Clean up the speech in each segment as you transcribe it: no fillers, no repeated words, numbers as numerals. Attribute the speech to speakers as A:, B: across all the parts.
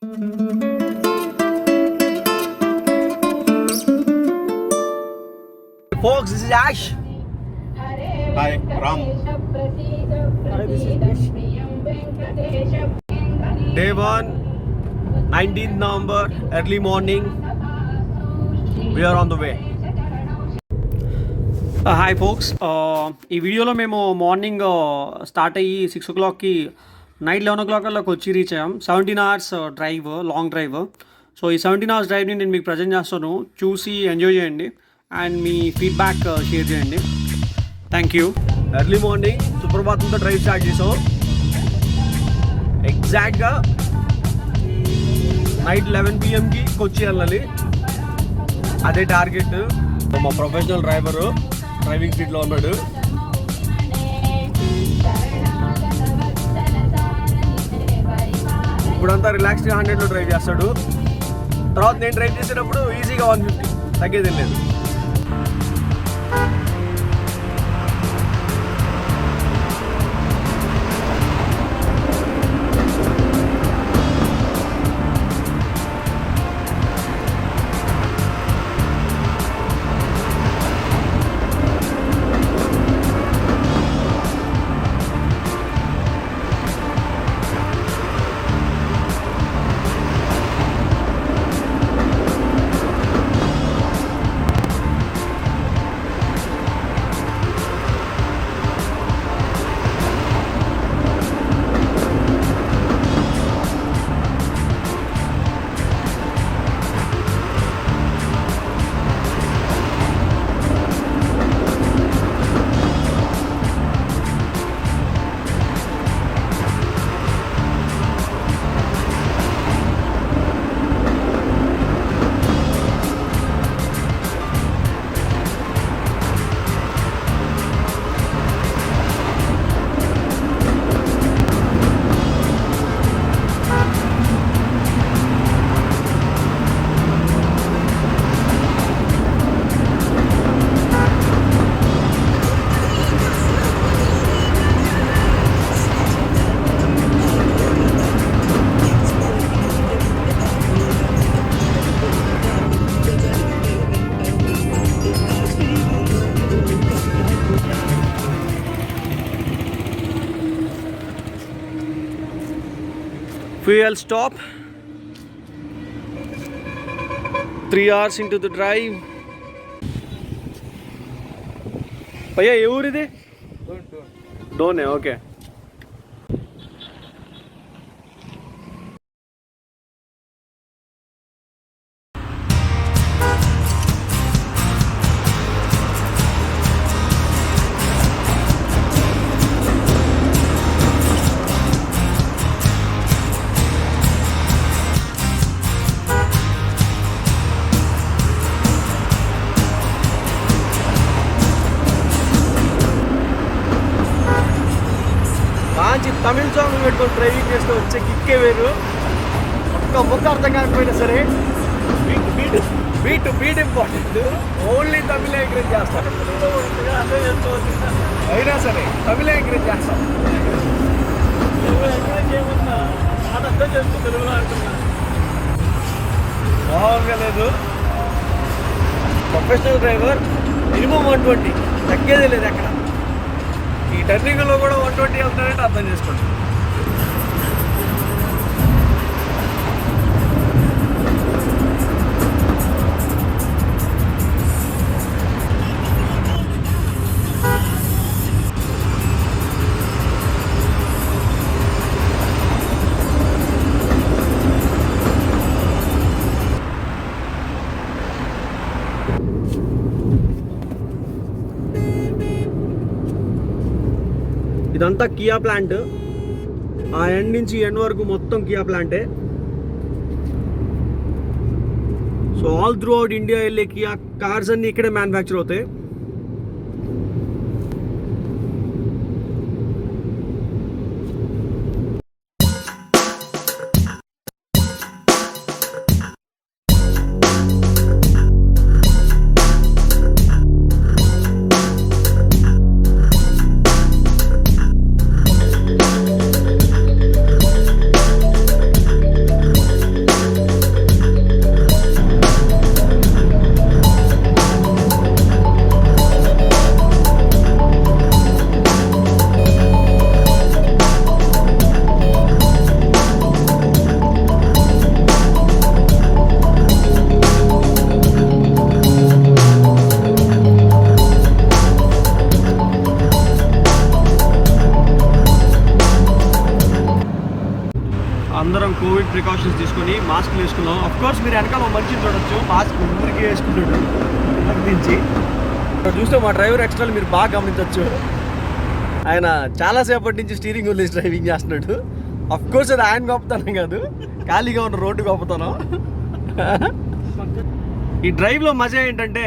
A: Folks, this is Ash.
B: Hi, Ram.
A: This is Krish. Day 1, 19th November, early morning. We are on the way. Hi folks, ఈ వీడియోలో మేము morning start అయ్యి 6 o'clockకి night 11 o'clock అలా కొచ్చి reach అయ్యాం. 17 hours drive, long drive. So ఈ 17 hours డ్రైవ్ని నేను మీకు present చేస్తాను. చూసి ఎంజాయ్ చేయండి అండ్ మీ ఫీడ్బ్యాక్ షేర్ చేయండి. Thank you. ఎర్లీ మార్నింగ్ సుప్రభాతంతో డ్రైవ్ స్టార్ట్ చేసాం. ఎగ్జాక్ట్గా నైట్ 11 pmకి కొచ్చి వెళ్ళాలి, అదే టార్గెట్. మా ప్రొఫెషనల్ డ్రైవరు డ్రైవింగ్ సీట్లో ఉన్నాడు. ఇప్పుడంతా రిలాక్స్గా 100లో డ్రైవ్ చేస్తాడు. తర్వాత నేను డ్రైవ్ చేసేటప్పుడు ఈజీగా 150, తగ్గేది లేదు. Fuel stop. 3 hours into the drive. భయ్యా ఏ ఊరిది? డోనే. ఓకే. మంచి తమిళ సాంగ్ పెట్టుకొని డ్రైవింగ్ చేస్తూ వచ్చే కిక్కే వేరు. ఒక్క ముక్క అర్థం కాకపోయినా సరే బీట్ ఇంపార్టెంట్. ఓన్లీ తమిళ ఎంకరేజ్ చేస్తాను. అయినా సరే తమిళ ఎంకరేజ్ చేస్తాం. బాగా లేదు. ప్రొఫెషనల్ డ్రైవర్ మినిమం 120, తగ్గేదే లేదు ఎక్కడ. ఈ టర్నింగ్లో కూడా 120 వెళ్తానంటే అర్థం చేసుకోండి. ఇదంతా కియా ప్లాంట్. ఆ ఎండ్ నుంచి ఎండ్ వరకు మొత్తం కియా ప్లాంటే. So all throughout India వెళ్ళే కియా కార్స్ అన్నీ ఇక్కడే మ్యానుఫ్యాక్చర్ అవుతాయి. అందరం కోవిడ్ ప్రికాషన్స్ తీసుకొని మాస్క్లు వేసుకున్నాం. అఫ్ కోర్స్ మీరు వెనకాల ఒక మనిషిని చూడొచ్చు, మాస్క్ ఊరికి వేసుకున్నాడు నుంచి. ఇక్కడ చూస్తే మా డ్రైవర్ ఎక్స్ట్రా మీరు బాగా గమనించవచ్చు. ఆయన చాలాసేపటి నుంచి స్టీరింగ్ వదిలేసి డ్రైవింగ్ చేస్తున్నాడు. అఫ్ కోర్స్ అది ఆయన గొప్పతనం కాదు, ఖాళీగా ఉన్న రోడ్డు గొప్పతనం. ఈ డ్రైవ్లో మజా ఏంటంటే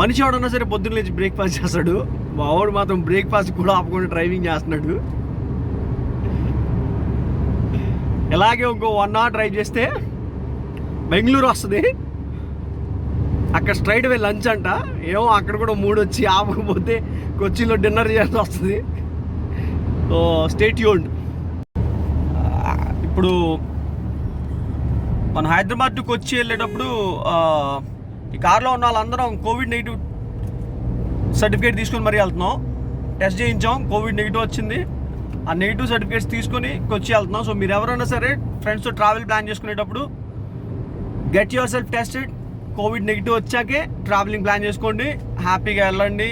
A: మనిషి ఎవడన్నా సరే పొద్దున్న లేచి బ్రేక్ఫాస్ట్ చేస్తాడు, మా వాడు మాత్రం బ్రేక్ఫాస్ట్ కూడా ఆపకుండా డ్రైవింగ్ చేస్తున్నాడు. ఇలాగే ఇంకో 1 hour డ్రైవ్ చేస్తే బెంగళూరు వస్తుంది. అక్కడ స్ట్రైట్ వే లంచ్ అంట. ఏమో అక్కడ కూడా మూడు వచ్చి ఆపకపోతే కొచ్చిలో డిన్నర్ చేయాల్సి వస్తుంది. So stay tuned. ఇప్పుడు మనం హైదరాబాద్ టు కొచ్చి వెళ్ళేటప్పుడు ఈ కార్లో ఉన్న వాళ్ళందరం కోవిడ్ నెగిటివ్ సర్టిఫికేట్ తీసుకొని మరీ వెళ్తున్నాం. టెస్ట్ చేయించాం, కోవిడ్ నెగిటివ్ వచ్చింది. ఆ నెగిటివ్ సర్టిఫికేట్స్ తీసుకొని కొచ్చి వెళ్తున్నాం. సో మీరు ఎవరైనా సరే ఫ్రెండ్స్తో ట్రావెల్ ప్లాన్ చేసుకునేటప్పుడు get yourself tested. Covid negative వచ్చాకే ట్రావెలింగ్ ప్లాన్ చేసుకోండి, హ్యాపీగా వెళ్ళండి,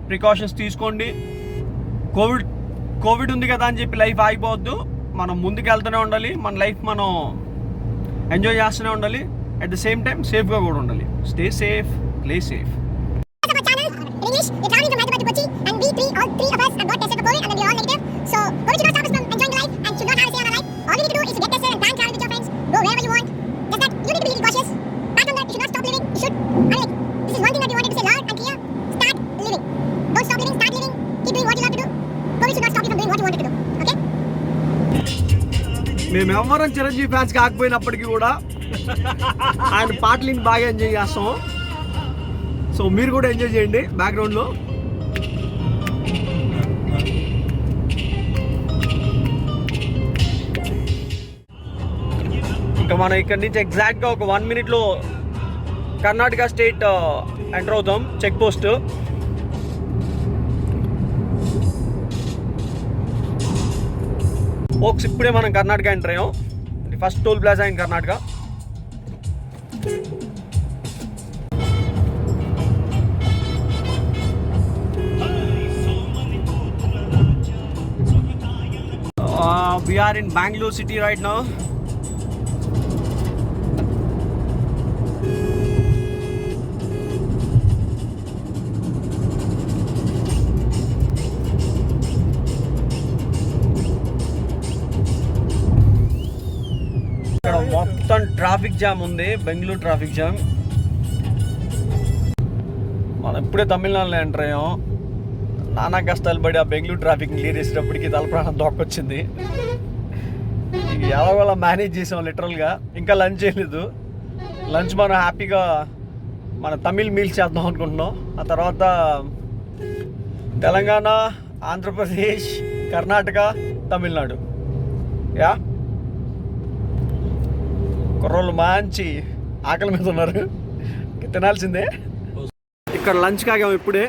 A: ప్రికాషన్స్ తీసుకోండి. కోవిడ్ ఉంది కదా అని చెప్పి లైఫ్ ఆగిపోవద్దు. మనం ముందుకు వెళ్తూనే ఉండాలి, మన లైఫ్ మనం ఎంజాయ్ చేస్తూనే ఉండాలి. అట్ ద సేమ్ టైం సేఫ్గా కూడా ఉండాలి. Stay safe, play safe.
C: English, we're traveling from Hyderabad to Kochi, and we all three of us have got tested for COVID, and then we're all negative. So COVID should not stop us from enjoying life, and should not have a say on our life. All you need to do is to get tested and plan travel with your friends. Go wherever you want. Just that you need to be little cautious. Apart from that, you should not stop living. You should. I mean, this is one thing that we wanted to say loud and clear. Start living. Don't stop living. Start living. Keep doing what you love to do. COVID should not stop you from doing what you wanted to do. Okay?
A: మేము ఎవరం Chiranjeevi fans కాకపోయినప్పటికీ కూడా ఆయన పాటలు బాగా enjoy చేస్తాం. So మీరు కూడా enjoy చేయండి బ్యాక్గ్రౌండ్లో. ఇంకా మనం ఇక్కడ నుంచి ఎగ్జాక్ట్గా ఒక 1 minute కర్ణాటక స్టేట్ ఎంటర్ అవుతాం. Check post. ఓక్స్ ఇప్పుడే మనం కర్ణాటక ఎంటర్ అయ్యాం. First toll plaza in Karnataka. We are in Bangalore city right now. ఇక్కడ మొత్తం ట్రాఫిక్ జామ్ ఉంది, బెంగళూరు ట్రాఫిక్ జామ్. మనం ఇప్పుడే తమిళనాడులో ఎంటర్ అయ్యాం. నానా కష్టాలు పడి ఆ బెంగళూరు ట్రాఫిక్ క్లియర్ చేసేటప్పటికి తలప్రాణం దొక్కొచ్చింది. ఎలాగోలా మేనేజ్ చేసాం లిటరల్గా. ఇంకా లంచ్ చేయలేదు. లంచ్ మనం హ్యాపీగా మన తమిళ్ మీల్స్ చేద్దాం అనుకుంటున్నాం. ఆ తర్వాత తెలంగాణ, ఆంధ్రప్రదేశ్, కర్ణాటక, తమిళనాడు. యా కుర్రోళ్ళు మంచి ఆకలి మీద ఉన్నారు, తినాల్సిందే. ఇక్కడ లంచ్ కాగాం ఇప్పుడే,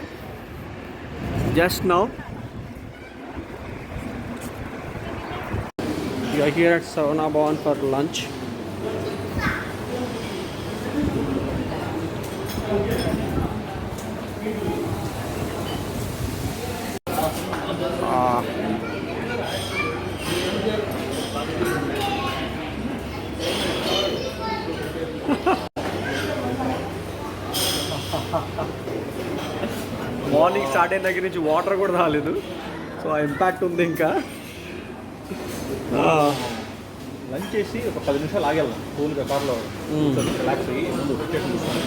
A: just now. We are here at Savana Bhavan for lunch. Morning start అయిన దగ్గర నుంచి వాటర్ కూడా రాలేదు. సో ఆ ఇంపాక్ట్ ఉంది. ఇంకా
B: లంచ్ చేసి ఒక 10 నిమిషాలు ఆగెళ్దాం కూల్గా కార్లో, రిలాక్స్ అయ్యి ముందు స్టేషన్ చూస్తాను.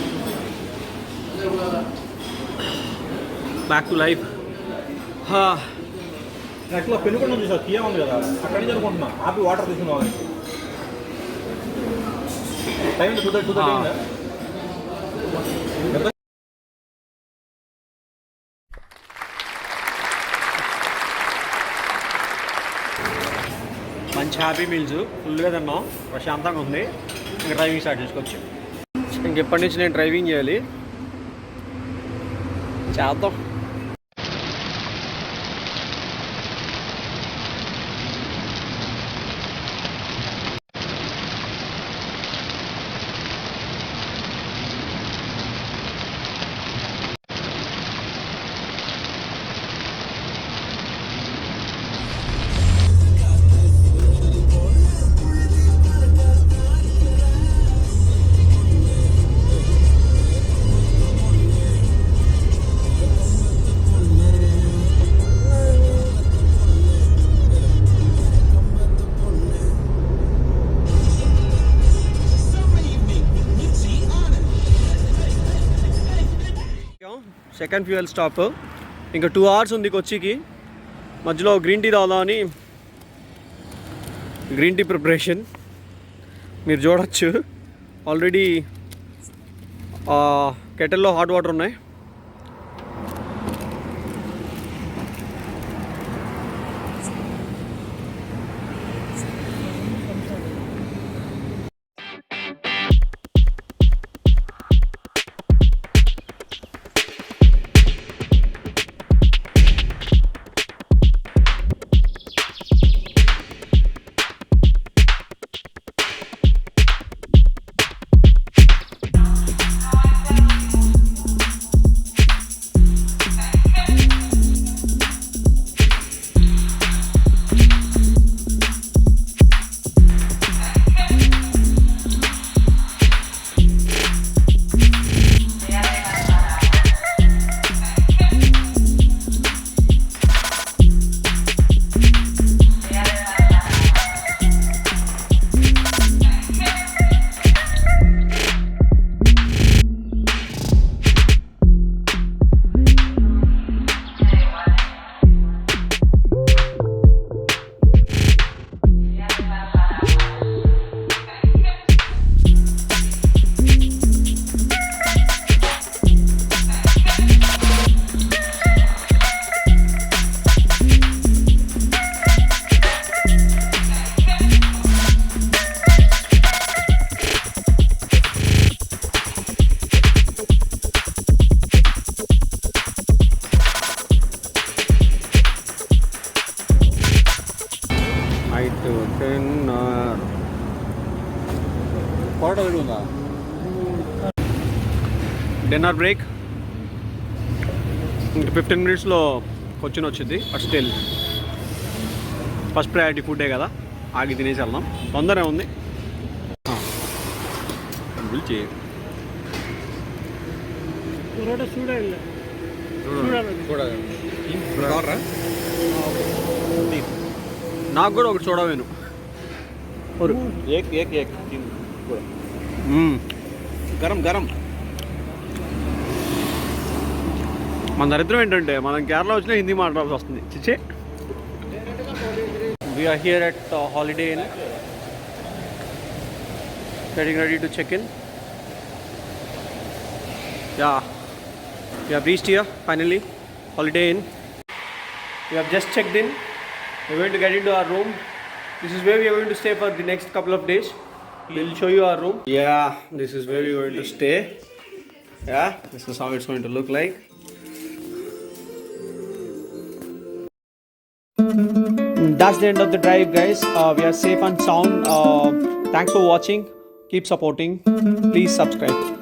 A: Back to life.
B: యాక్చువల్గా పెనుకొండ చూసా, కియా ఉంది కదా, అక్కడి నుంచి అనుకుంటున్నా ఆపి వాటర్ తీసుకున్నామని. టైం 2:30
A: మంచి హ్యాపీ మీల్స్ ఫుల్గా తిన్నాం, ప్రశాంతంగా ఉంది. ఇంకా డ్రైవింగ్ స్టార్ట్ చేసుకోవచ్చు. ఇంకెప్పటి నుంచి నేను డ్రైవింగ్ చేయాలి, చేద్దాం. Second fuel stop. ఇంకా 2 hours ఉంది కొచ్చికి. మధ్యలో గ్రీన్ టీ తాగుదామని గ్రీన్ టీ ప్రిపరేషన్ మీరు చూడొచ్చు. ఆల్రెడీ కెటిల్లో హాట్ వాటర్ ఉన్నాయి.
B: పొరట ఉందా?
A: Dinner break. ఇంకా 15 minutesలో కొచ్చిన్ వచ్చింది. బట్ స్టిల్ ఫస్ట్ ప్రయారిటీ ఫుడ్డే కదా, ఆగి తినేసి వెళ్దాం. తొందరగా ఉంది. పిలిచి నాకు కూడా ఒకటి చూడవేను. గరం గరం. మన దరిద్రం ఏంటంటే మనం కేరళ వచ్చినా హిందీ మాట్లాడాల్సి వస్తుంది. చిచ్చే. We're here at Holiday Inn, getting ready to check in. Yeah, we have reached here finally, Holiday Inn. We have just checked in. We're going to get into our room. This is where we are going to stay for the next couple of days. We'll show you our room. Yeah, this is where we're going to stay. Yeah, this is how it's going to look like. That's the end of the drive, guys. We are safe and sound. Thanks for watching. Keep supporting. Please subscribe.